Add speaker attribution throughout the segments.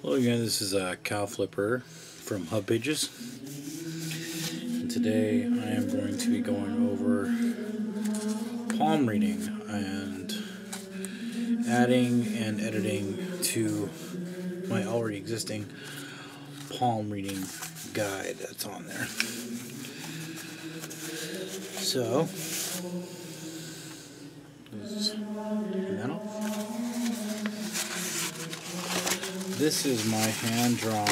Speaker 1: Hello again, this is Cow Flipper from Hub Pages, and today I am going to be going over palm reading and adding and editing to my already existing palm reading guide that's on there. So, this is my hand-drawn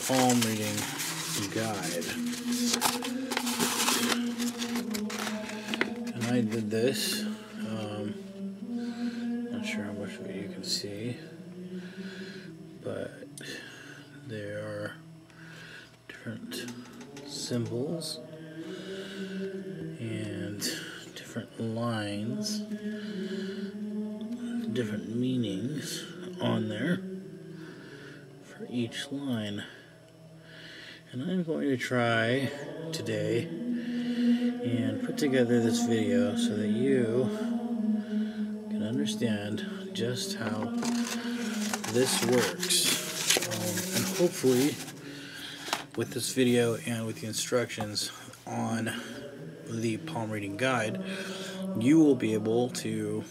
Speaker 1: palm reading guide. And I did this, not sure how much of it you can see, but there are different symbols and different lines, different meanings on there for each line. And I'm going to try today and put together this video so that you can understand just how this works. And hopefully with this video and with the instructions on the palm reading guide, you will be able to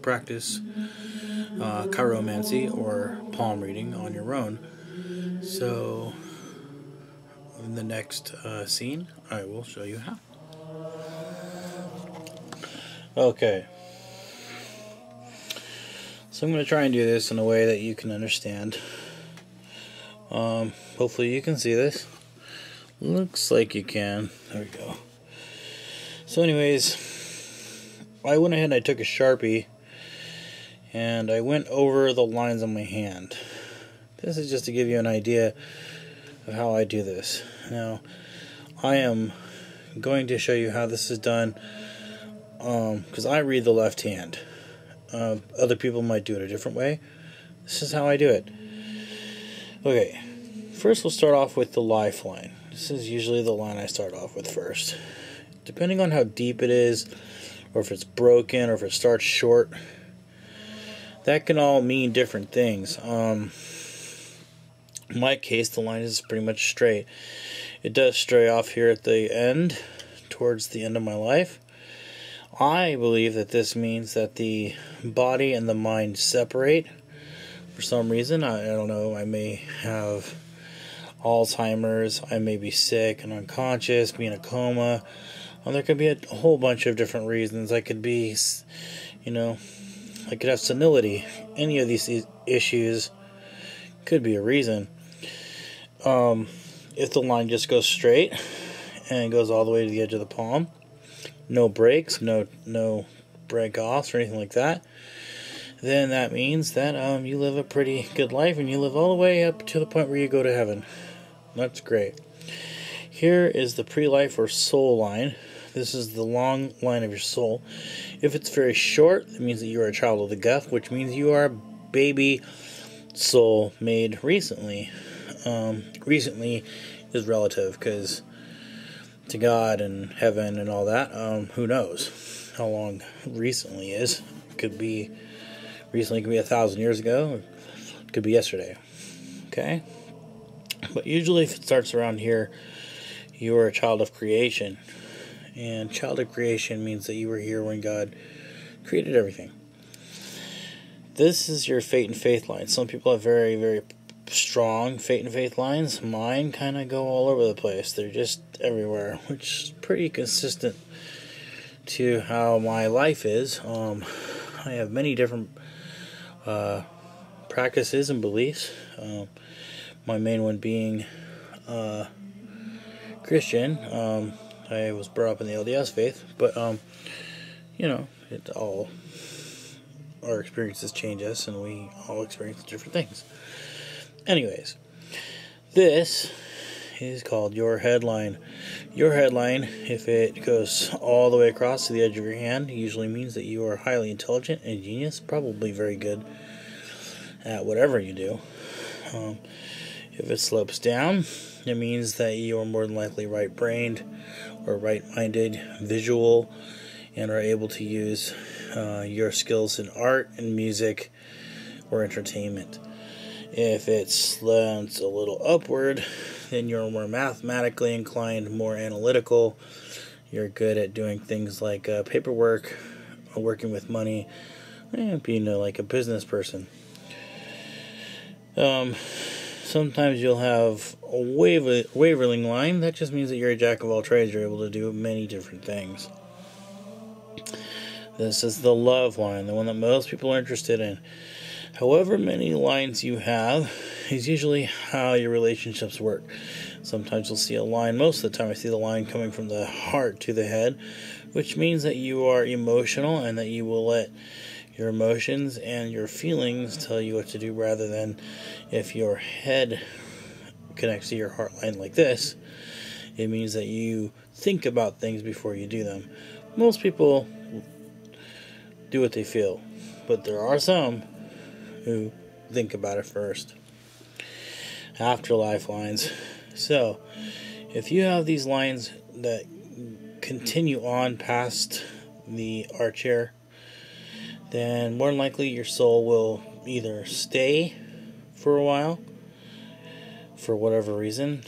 Speaker 1: practice chiromancy or palm reading on your own. So in the next scene I will show you how. Okay, so I'm going to try and do this in a way that you can understand. Hopefully you can see this. Looks like you can. There we go. So anyways, I went ahead and I took a Sharpie and I went over the lines on my hand. This is just to give you an idea of how I do this. Now, I am going to show you how this is done because I read the left hand. Other people might do it a different way. This is how I do it. Okay, first we'll start off with the lifeline. This is usually the line I start off with first. Depending on how deep it is, or if it's broken, or if it starts short, that can all mean different things. In my case, the line is pretty much straight. It does stray off here at the end, towards the end of my life. I believe that this means that the body and the mind separate for some reason. I don't know, I may have Alzheimer's, I may be sick and unconscious, be in a coma. There could be a whole bunch of different reasons. I could be, I could have senility. Any of these issues could be a reason. If the line just goes straight and goes all the way to the edge of the palm, no breaks, no break-offs or anything like that, then that means that you live a pretty good life and you live all the way up to the point where you go to heaven. That's great. Here is the pre-life or soul line. This is the long line of your soul. If it's very short, it means that you are a child of the Geth, which means you are a baby soul made recently. Recently is relative, because to God and heaven and all that, who knows how long recently is. It could be recently, could be 1,000 years ago, it could be yesterday. Okay? But usually if it starts around here, you are a child of creation. And child of creation means that you were here when God created everything. This is your fate and faith line. Some people have very, very strong fate and faith lines. Mine kind of go all over the place. They're just everywhere, which is pretty consistent to how my life is. I have many different practices and beliefs. My main one being Christian. I was brought up in the LDS faith, but it all, our experiences change us, and we all experience different things. Anyways, this is called your headline. Your headline, if it goes all the way across to the edge of your hand, usually means that you are highly intelligent and genius, probably very good at whatever you do. If it slopes down, it means that you are more than likely right-brained or right-minded, visual, and are able to use your skills in art and music or entertainment. If it slants a little upward, then you're more mathematically inclined, more analytical. You're good at doing things like paperwork, working with money, and being like a business person. Sometimes you'll have a wavering line. That just means that you're a jack of all trades. You're able to do many different things. This is the love line, the one that most people are interested in. However many lines you have is usually how your relationships work. Sometimes you'll see a line, most of the time I see the line coming from the heart to the head, which means that you are emotional and that you will let your emotions and your feelings tell you what to do, rather than if your head connects to your heart line like this, it means that you think about things before you do them. Most people do what they feel, but there are some who think about it first. Afterlife lines. So, if you have these lines that continue on past the arch here, then more than likely your soul will either stay for a while, for whatever reason.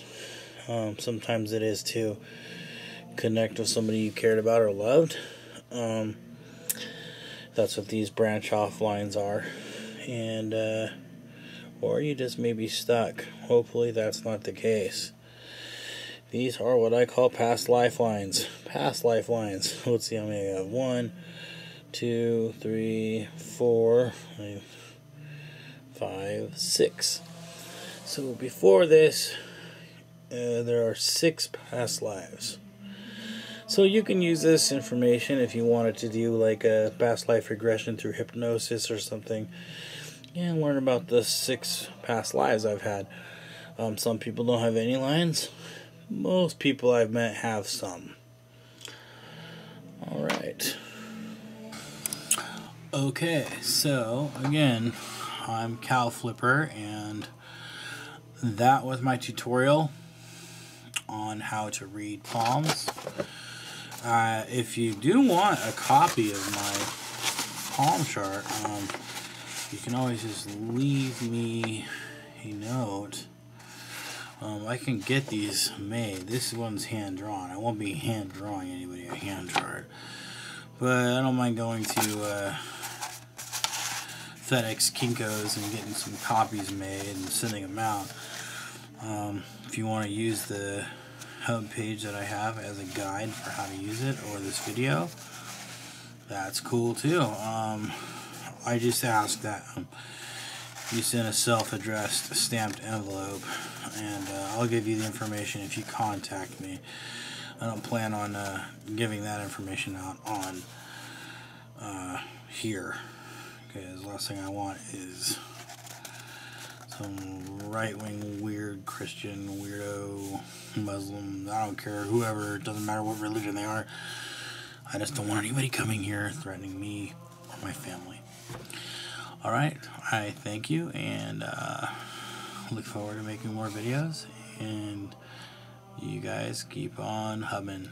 Speaker 1: Sometimes it is to connect with somebody you cared about or loved. That's what these branch off lines are. And or you just may be stuck. Hopefully that's not the case. These are what I call past lifelines. Past lifelines. Let's see how many I have. 1, 2, 3, 4, 5, 6. So before this, there are 6 past lives. So you can use this information if you wanted to do like a past life regression through hypnosis or something, and learn about the 6 past lives I've had. Some people don't have any lines. Most people I've met have some. Alright. Okay, so again, I'm Cal Flipper, and that was my tutorial on how to read palms. If you do want a copy of my palm chart, you can always just leave me a note. I can get these made. This one's hand-drawn. I won't be hand-drawing anybody a hand chart. But I don't mind going to FedEx, Kinko's, and getting some copies made and sending them out. If you want to use the hub page that I have as a guide for how to use it, or this video, that's cool too. I just ask that you send a self-addressed stamped envelope, and I'll give you the information if you contact me. I don't plan on giving that information out on here, because the last thing I want is some right-wing weird Christian weirdo Muslim, I don't care, whoever, it doesn't matter what religion they are. I just don't want anybody coming here threatening me or my family. Alright, I thank you, and look forward to making more videos, and you guys keep on hubbing.